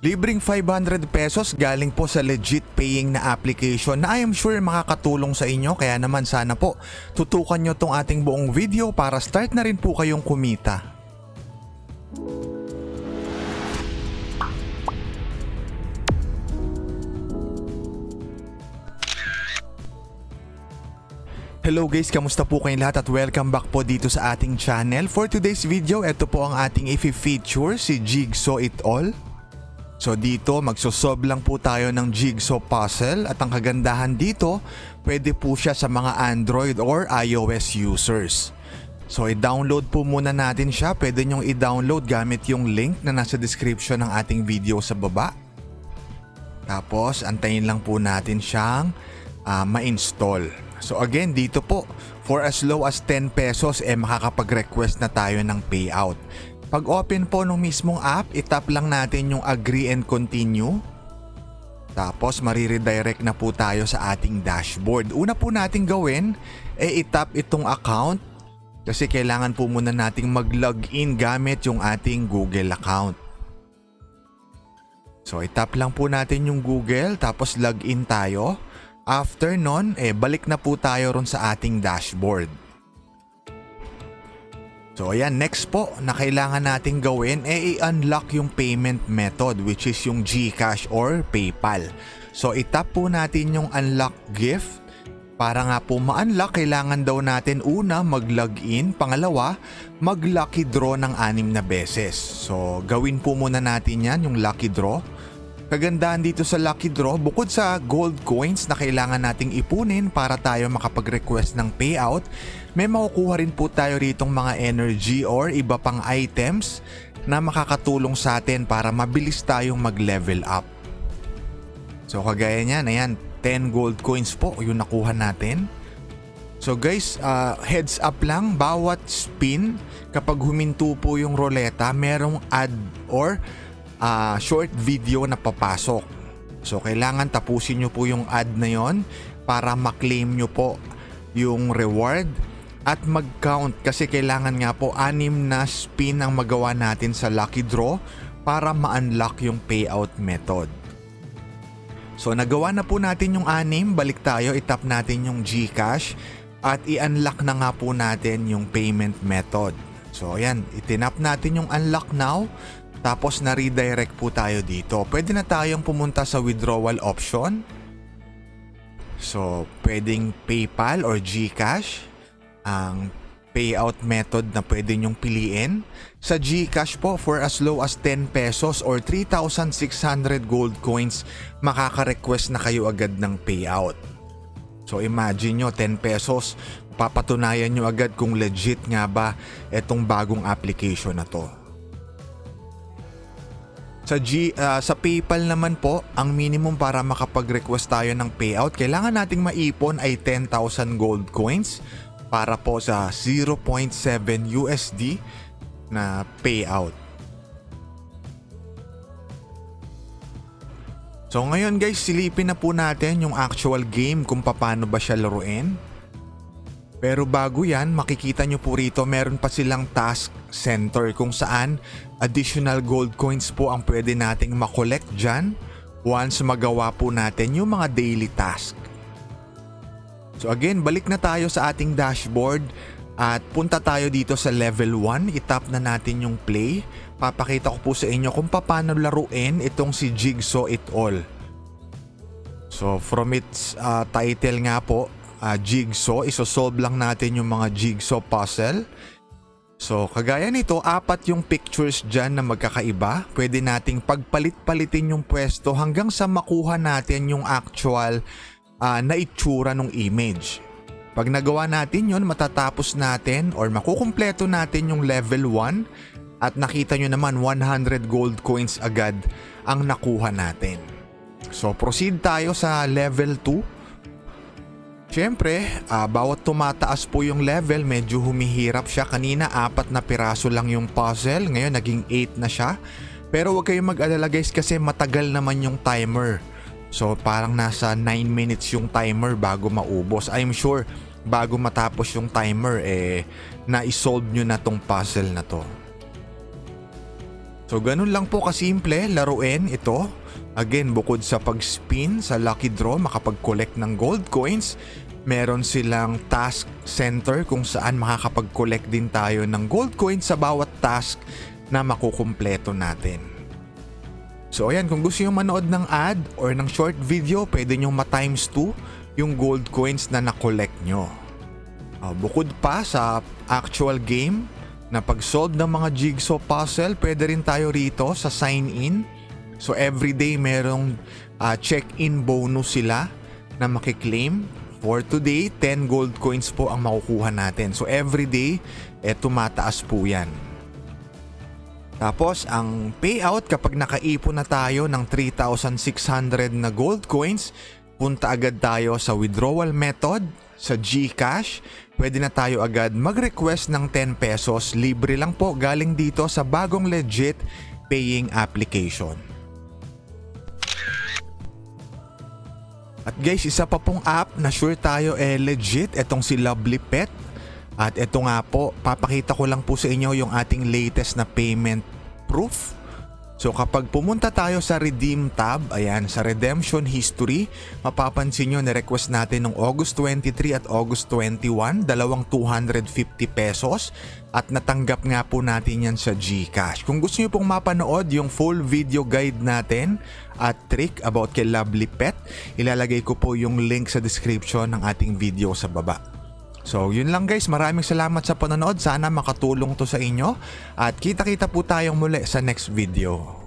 Libreng 500 pesos galing po sa legit paying na application na I am sure makakatulong sa inyo, kaya naman sana po tutukan nyo tong ating buong video para start na rin po kayong kumita. Hello guys, kamusta po kayong lahat at welcome back po dito sa ating channel. For today's video, ito po ang ating i-feature, si Jigsaw It All. So dito magsosolve lang po tayo ng jigsaw puzzle at ang kagandahan dito, pwede po siya sa mga Android or iOS users. So i-download po muna natin siya, pwede nyong i-download gamit yung link na nasa description ng ating video sa baba. Tapos antayin lang po natin siyang ma-install. So again, dito po, for as low as 10 pesos makakapag-request na tayo ng payout. Pag open po ng mismong app, itap lang natin yung agree and continue. Tapos mariredirect na po tayo sa ating dashboard. Una po natin gawin, itap itong account. Kasi kailangan po muna nating mag-login gamit yung ating Google account. So itap lang po natin yung Google, tapos login tayo. After nun, balik na po tayo ron sa ating dashboard. So ayan, next po na kailangan natin gawin i-unlock yung payment method, which is yung GCash or PayPal. So itap po natin yung unlock gift. Para nga po ma-unlock, kailangan daw natin una mag-login, pangalawa mag-lucky draw ng 6 na beses. So gawin po muna natin yan, yung lucky draw. Kagandahan dito sa lucky draw, bukod sa gold coins na kailangan nating ipunin para tayo makapag-request ng payout, may makukuha rin po tayo ritong mga energy or iba pang items na makakatulong sa atin para mabilis tayong mag-level up. So kagaya niyan, ayan, 10 gold coins po yung nakuha natin. So guys, heads up lang, bawat spin, kapag huminto po yung roleta, merong ad or short video na papasok. So kailangan tapusin nyo po yung ad na yon para maklaim nyo po yung reward at mag-count, kasi kailangan nga po 6 na spin ang magawa natin sa lucky draw para ma-unlock yung payout method. So nagawa na po natin yung 6, balik tayo, itap natin yung GCash at i-unlock na nga po natin yung payment method. So ayan, itinap natin yung unlock now. Tapos na-redirect po tayo dito. Pwede na tayong pumunta sa withdrawal option. So, pwedeng PayPal or GCash ang payout method na pwede nyong piliin. Sa GCash po, for as low as 10 pesos or 3,600 gold coins, makaka-request na kayo agad ng payout. So, imagine nyo, 10 pesos, papatunayan nyo agad kung legit nga ba itong bagong application na to. Sa PayPal naman po, ang minimum para makapag-request tayo ng payout, kailangan nating maipon ay 10,000 gold coins para po sa 0.7 USD na payout. So ngayon guys, silipin na po natin yung actual game kung paano ba siya laruin. Pero bago yan, makikita nyo po rito meron pa silang task center kung saan additional gold coins po ang pwede nating makolekt dyan once magawa po natin yung mga daily task. So again, balik na tayo sa ating dashboard at punta tayo dito sa level 1. Itap na natin yung play. Papakita ko po sa inyo kung paano laruin itong si Jigsaw It All. So from its title nga po, Jigsaw, isosolve lang natin yung mga jigsaw puzzle. So kagaya nito, 4 yung pictures dyan na magkakaiba. Pwede nating pagpalit-palitin yung pwesto hanggang sa makuha natin yung actual na itsura ng image. Pag nagawa natin yun, matatapos natin or makukumpleto natin yung level 1 at nakita nyo naman 100 gold coins agad ang nakuha natin. So proceed tayo sa level 2. Siyempre, bawat tumataas po yung level, medyo humihirap siya. Kanina 4 na piraso lang yung puzzle, ngayon naging 8 na siya. Pero huwag kayong mag-alala guys kasi matagal naman yung timer. So parang nasa 9 minutes yung timer bago maubos. I'm sure bago matapos yung timer na-solve nyo na tong puzzle na to. So ganun lang po kasimple laruin ito. Again, bukod sa pag-spin sa lucky draw, makapag-collect ng gold coins, meron silang task center kung saan makakapag-collect din tayo ng gold coins sa bawat task na makukumpleto natin. So ayan, kung gusto nyo manood ng ad or ng short video, pwede nyo ma-times 2 yung gold coins na na-collect nyo. Bukod pa sa actual game na pag-solve ng mga jigsaw puzzle, pwede rin tayo rito sa sign in. So everyday merong check-in bonus sila na makiklaim. For today, 10 gold coins po ang makukuha natin. So everyday, tumataas po yan. Tapos ang payout kapag nakaipon na tayo ng 3,600 na gold coins, punta agad tayo sa withdrawal method sa GCash. Pwede na tayo agad mag-request ng 10 pesos. Libre lang po, galing dito sa bagong legit paying application. At guys, isa pa pong app na sure tayo legit, itong si Lovely Pet. At ito nga po, papakita ko lang po sa inyo yung ating latest na payment proof. So kapag pumunta tayo sa redeem tab, ayan, sa redemption history, mapapansin nyo na-request natin noong August 23 at August 21, dalawang 250 pesos at natanggap nga po natin yan sa GCash. Kung gusto nyo pong mapanood yung full video guide natin at trick about kay Lovely Pet, ilalagay ko po yung link sa description ng ating video sa baba. So yun lang guys, maraming salamat sa panonood, sana makatulong to sa inyo at kita-kita po tayong muli sa next video.